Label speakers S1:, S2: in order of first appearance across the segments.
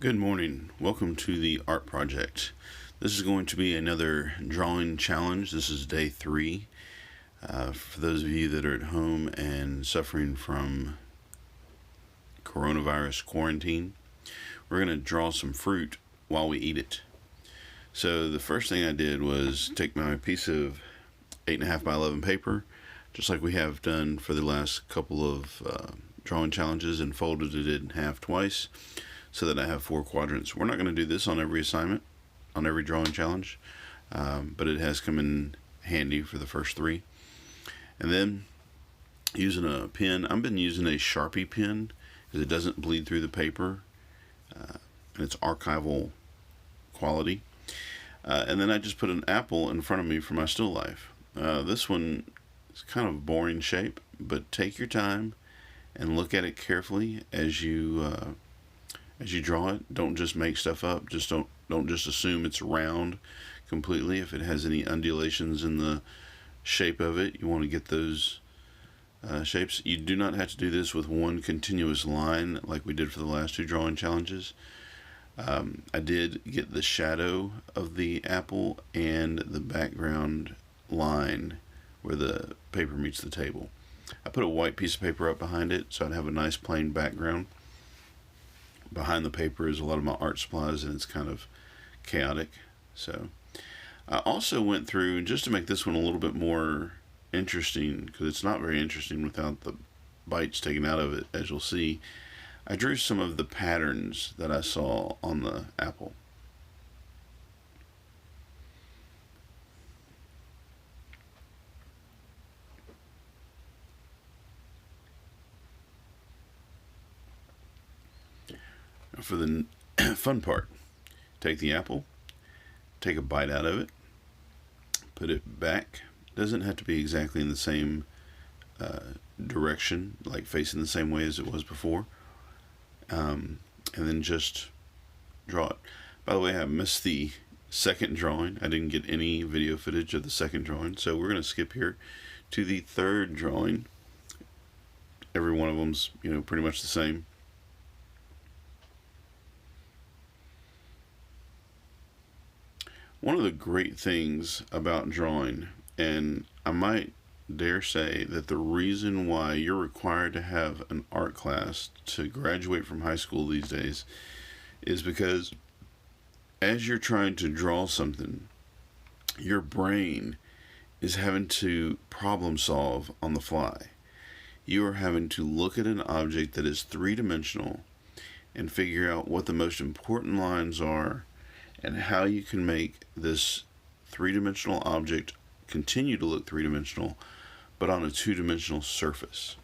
S1: Good morning. Welcome to the Art Project. This is going to be another drawing challenge. This is day 3. For those of you that are at home and suffering from coronavirus quarantine, we're going to draw some fruit while we eat it. So the first thing I did was take my piece of 8.5 by 11 paper, just like we have done for the last couple of drawing challenges, and folded it in half twice, so that I have 4 quadrants. We're not going to do this on every assignment, on every drawing challenge, but it has come in handy for the first 3. And then using a pen, I've been using a Sharpie pen because it doesn't bleed through the paper, and it's archival quality. And then I just put an apple in front of me for my still life. This one is kind of boring shape, but take your time and look at it carefully as you draw it. Don't just make stuff up. Just don't just assume it's round completely. If it has any undulations in the shape of it, you want to get those shapes. You do not have to do this with one continuous line like we did for the last 2 drawing challenges. I did get the shadow of the apple and the background line where the paper meets the table. I put a white piece of paper up behind it so I'd have a nice plain background. Behind the paper is a lot of my art supplies, and it's kind of chaotic. So I also went through, just to make this one a little bit more interesting, because it's not very interesting without the bites taken out of it, as you'll see, I drew some of the patterns that I saw on the apple. For the fun part, take the apple, take a bite out of it, put it back. Doesn't have to be exactly in the same direction, like facing the same way as it was before, and then just draw it. By the way, I missed the second drawing. I didn't get any video footage of the second drawing, so we're going to skip here to the third drawing. Every one of them's pretty much the same. One of the great things about drawing, and I might dare say that the reason why you're required to have an art class to graduate from high school these days, is because as you're trying to draw something, your brain is having to problem solve on the fly. You are having to look at an object that is 3-dimensional and figure out what the most important lines are, and how you can make this 3-dimensional object continue to look 3-dimensional, but on a 2-dimensional surface.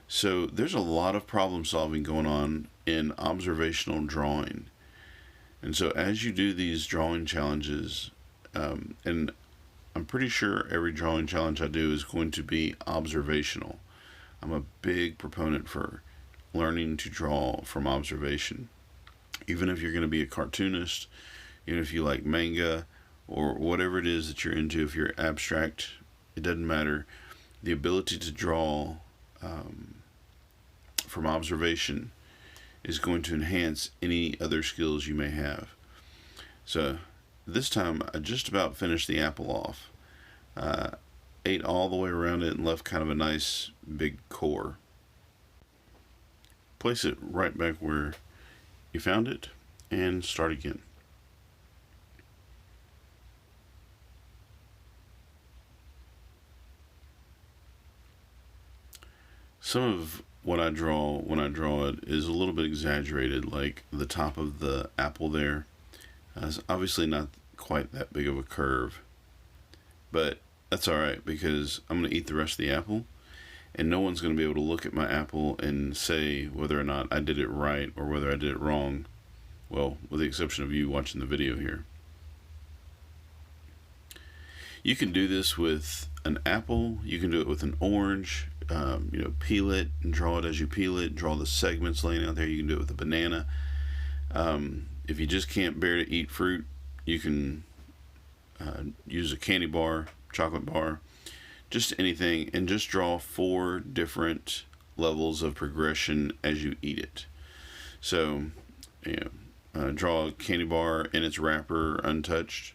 S1: So there's a lot of problem solving going on in observational drawing. And so as you do these drawing challenges, and I'm pretty sure every drawing challenge I do is going to be observational. I'm a big proponent for learning to draw from observation. Even if you're going to be a cartoonist, even if you like manga or whatever it is that you're into, if you're abstract, it doesn't matter. The ability to draw from observation is going to enhance any other skills you may have. So this time I just about finished the apple off. Ate all the way around it and left kind of a nice big core. Place it right back where you found it and start again. Some of what I draw when I draw it is a little bit exaggerated, like the top of the apple there. It's obviously not quite that big of a curve, but that's alright, because I'm going to eat the rest of the apple, and no one's going to be able to look at my apple and say whether or not I did it right or whether I did it wrong. Well, with the exception of you watching the video here. You can do this with an apple, you can do it with an orange, peel it and draw it as you peel it, draw the segments laying out there. You can do it with a banana. If you just can't bear to eat fruit, you can use a candy bar, chocolate bar, just anything, and just draw 4 different levels of progression as you eat it. So, draw a candy bar in its wrapper untouched.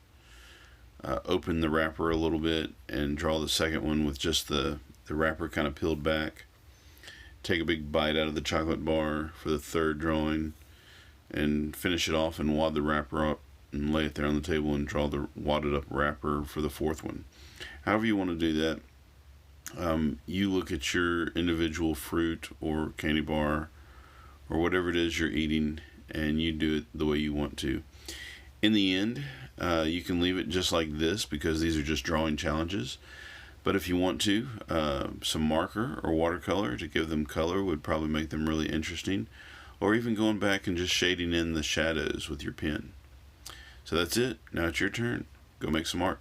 S1: Open the wrapper a little bit and draw the second one with just the wrapper kind of peeled back. Take a big bite out of the chocolate bar for the third drawing, and finish it off and wad the wrapper up and lay it there on the table and draw the wadded up wrapper for the fourth one. However you want to do that, you look at your individual fruit or candy bar or whatever it is you're eating, and you do it the way you want to. In the end, you can leave it just like this because these are just drawing challenges. But if you want to, some marker or watercolor to give them color would probably make them really interesting. Or even going back and just shading in the shadows with your pen. So that's it. Now it's your turn. Go make some art.